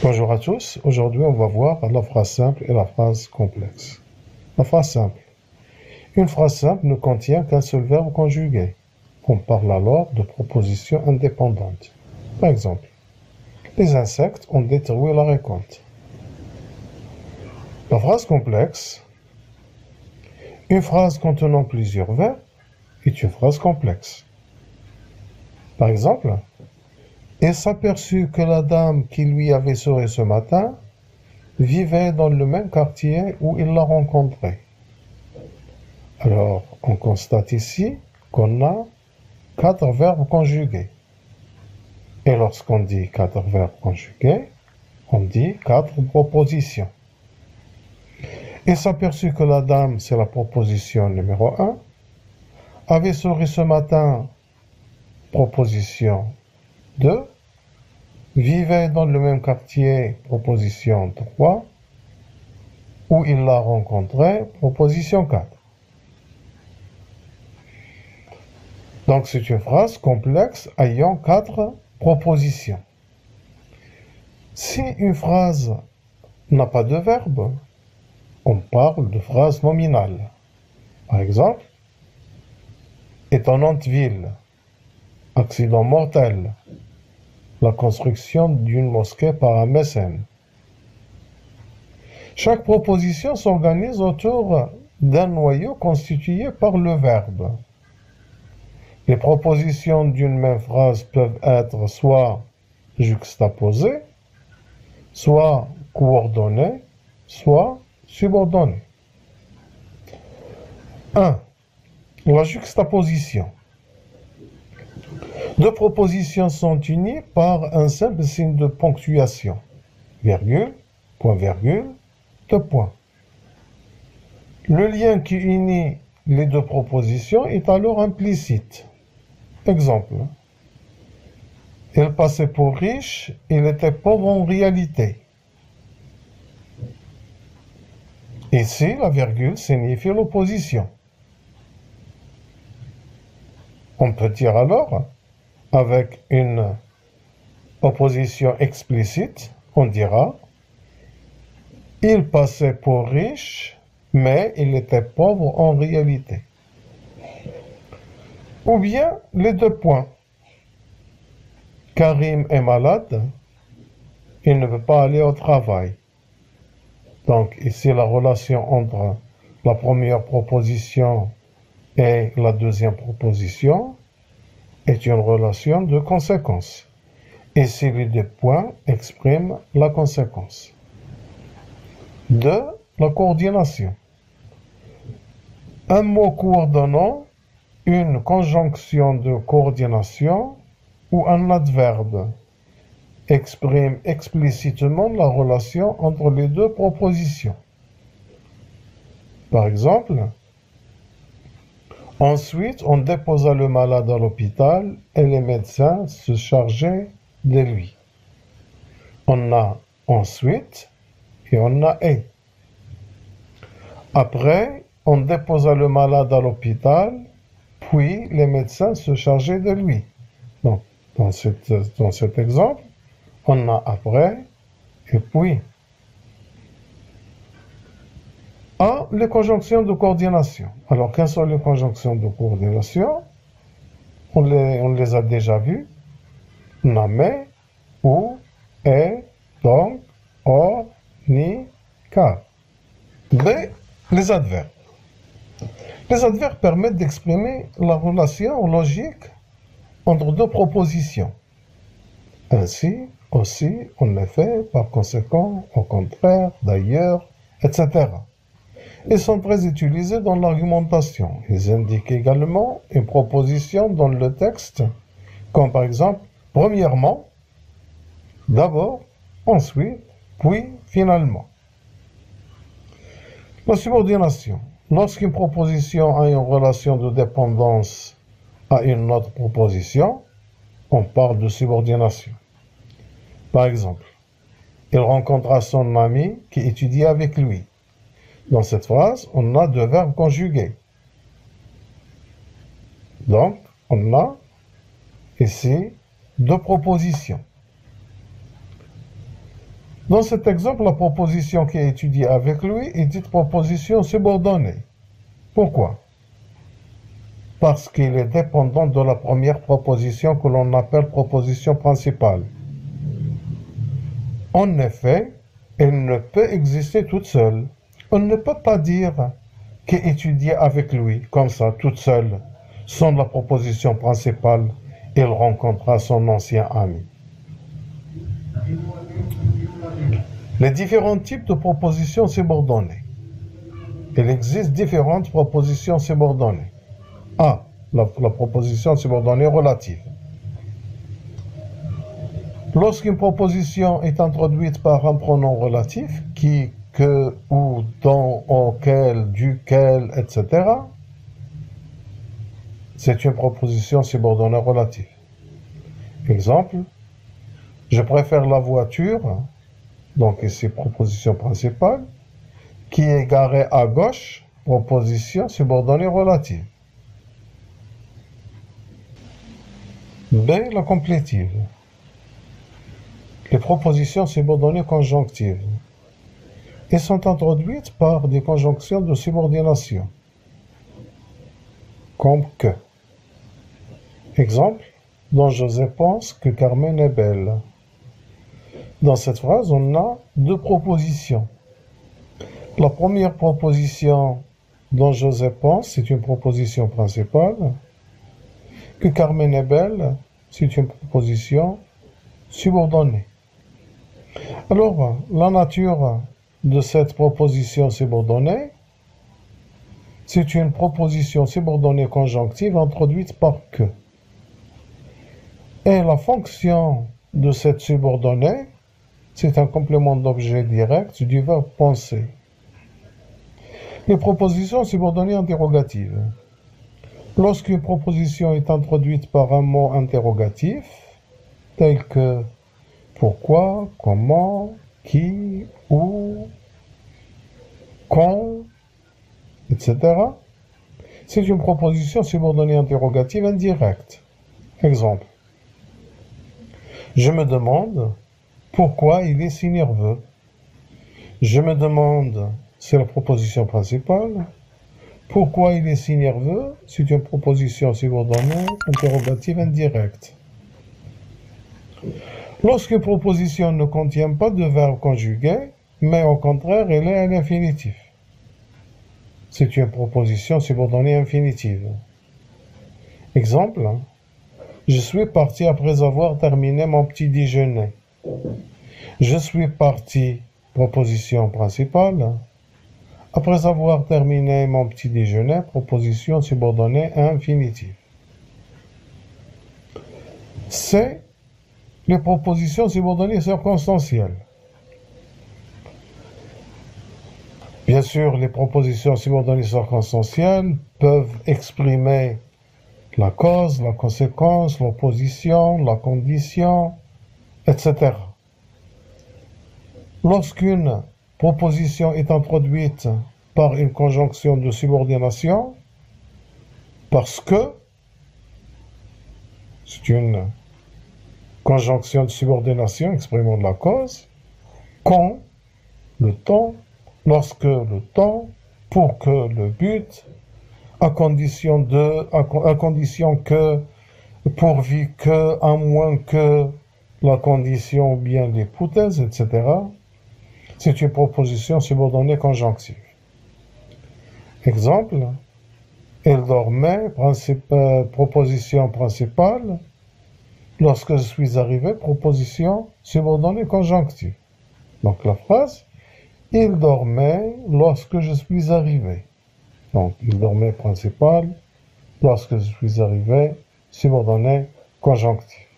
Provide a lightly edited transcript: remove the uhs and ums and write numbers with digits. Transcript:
Bonjour à tous, aujourd'hui on va voir la phrase simple et la phrase complexe. La phrase simple. Une phrase simple ne contient qu'un seul verbe conjugué. On parle alors de propositions indépendantes. Par exemple, les insectes ont détruit la récolte. La phrase complexe. Une phrase contenant plusieurs verbes est une phrase complexe. Par exemple, il s'aperçut que la dame qui lui avait souri ce matin vivait dans le même quartier où il l'a rencontrée. Alors, on constate ici qu'on a 4 verbes conjugués. Et lorsqu'on dit 4 verbes conjugués, on dit 4 propositions. Il s'aperçut que la dame, c'est la proposition numéro 1, avait souri ce matin, proposition 2, vivait dans le même quartier, proposition 3, où il l'a rencontré, proposition 4. Donc c'est une phrase complexe ayant 4 propositions. Si une phrase n'a pas de verbe, on parle de phrase nominale. Par exemple, étonnante ville, accident mortel, la construction d'une mosquée par un mécène. Chaque proposition s'organise autour d'un noyau constitué par le verbe. Les propositions d'une même phrase peuvent être soit juxtaposées, soit coordonnées, soit subordonnées. 1. La juxtaposition. Deux propositions sont unies par un simple signe de ponctuation. Virgule, point virgule, deux points. Le lien qui unit les deux propositions est alors implicite. Exemple. Il passait pour riche, il était pauvre en réalité. Ici, la virgule signifie l'opposition. On peut dire alors, avec une opposition explicite, on dira « Il passait pour riche, mais il était pauvre en réalité. » Ou bien les deux points. Karim est malade, il ne peut pas aller au travail. Donc ici la relation entre la première proposition et la deuxième proposition est une relation de conséquence. Ici les deux points expriment la conséquence. 2. La coordination. Un mot coordonnant, une conjonction de coordination ou un adverbe exprime explicitement la relation entre les deux propositions. Par exemple, ensuite on déposa le malade à l'hôpital et les médecins se chargeaient de lui. On a ensuite et on a et. Après, on déposa le malade à l'hôpital, puis les médecins se chargeaient de lui. Donc, dans cet exemple, on a après et puis. A, les conjonctions de coordination. Alors, quelles sont les conjonctions de coordination? On les a déjà vues. Mais, ou, et, donc, or, ni, car. B, les adverbes. Les adverbes permettent d'exprimer la relation logique entre deux propositions. Ainsi, aussi, en effet, par conséquent, au contraire, d'ailleurs, etc. Ils sont très utilisés dans l'argumentation. Ils indiquent également une proposition dans le texte, comme par exemple, premièrement, d'abord, ensuite, puis, finalement. La subordination. Lorsqu'une proposition a une relation de dépendance à une autre proposition, on parle de subordination. Par exemple, il rencontra son ami qui étudiait avec lui. Dans cette phrase, on a deux verbes conjugués. Donc, on a ici deux propositions. Dans cet exemple, la proposition qui est étudiée avec lui est dite proposition subordonnée. Pourquoi? Parce qu'il est dépendant de la première proposition que l'on appelle proposition principale. En effet, elle ne peut exister toute seule. On ne peut pas dire qu'étudier avec lui, comme ça, toute seule, sans la proposition principale, il rencontra son ancien ami. Les différents types de propositions subordonnées. Il existe différentes propositions subordonnées. A. La proposition subordonnée relative. Lorsqu'une proposition est introduite par un pronom relatif, qui, que, ou, dont, auquel, duquel, etc., c'est une proposition subordonnée relative. Exemple, je préfère la voiture, donc ici proposition principale, qui est garée à gauche, proposition subordonnée relative. B. La complétive. Les propositions subordonnées conjonctives. Elles sont introduites par des conjonctions de subordination, comme que. Exemple, dont José pense que Carmen est belle. Dans cette phrase, on a deux propositions. La première proposition dont José pense, c'est une proposition principale. Que Carmen est belle, c'est une proposition subordonnée. Alors, la nature de cette proposition subordonnée, c'est une proposition subordonnée conjonctive introduite par que. Et la fonction de cette subordonnée, c'est un complément d'objet direct du verbe penser. Les propositions subordonnées interrogatives. Lorsqu'une proposition est introduite par un mot interrogatif, tel que pourquoi, comment, qui, où, quand, etc., c'est une proposition subordonnée interrogative indirecte. Exemple. Je me demande pourquoi il est si nerveux. Je me demande, c'est la proposition principale. Pourquoi il est si nerveux, c'est une proposition subordonnée interrogative indirecte. Lorsqu'une proposition ne contient pas de verbe conjugué, mais au contraire, elle est à l'infinitif, c'est une proposition subordonnée infinitive. Exemple, je suis parti après avoir terminé mon petit déjeuner. Je suis parti, proposition principale. Après avoir terminé mon petit déjeuner, proposition subordonnée infinitive. C. Les propositions subordonnées circonstancielles. Bien sûr, les propositions subordonnées circonstancielles peuvent exprimer la cause, la conséquence, l'opposition, la condition, etc. Lorsqu'une proposition est introduite par une conjonction de subordination, parce que c'est une conjonction de subordination exprimant la cause, quand, le temps, lorsque le temps, pour que le but, à condition que, pourvu que, à moins que, la condition ou bien l'hypothèse, etc. C'est une proposition subordonnée conjonctive. Exemple, elle dormait, proposition principale. Lorsque je suis arrivé, proposition subordonnée conjonctive. Donc la phrase, il dormait lorsque je suis arrivé. Donc il dormait principal, lorsque je suis arrivé, subordonnée conjonctive.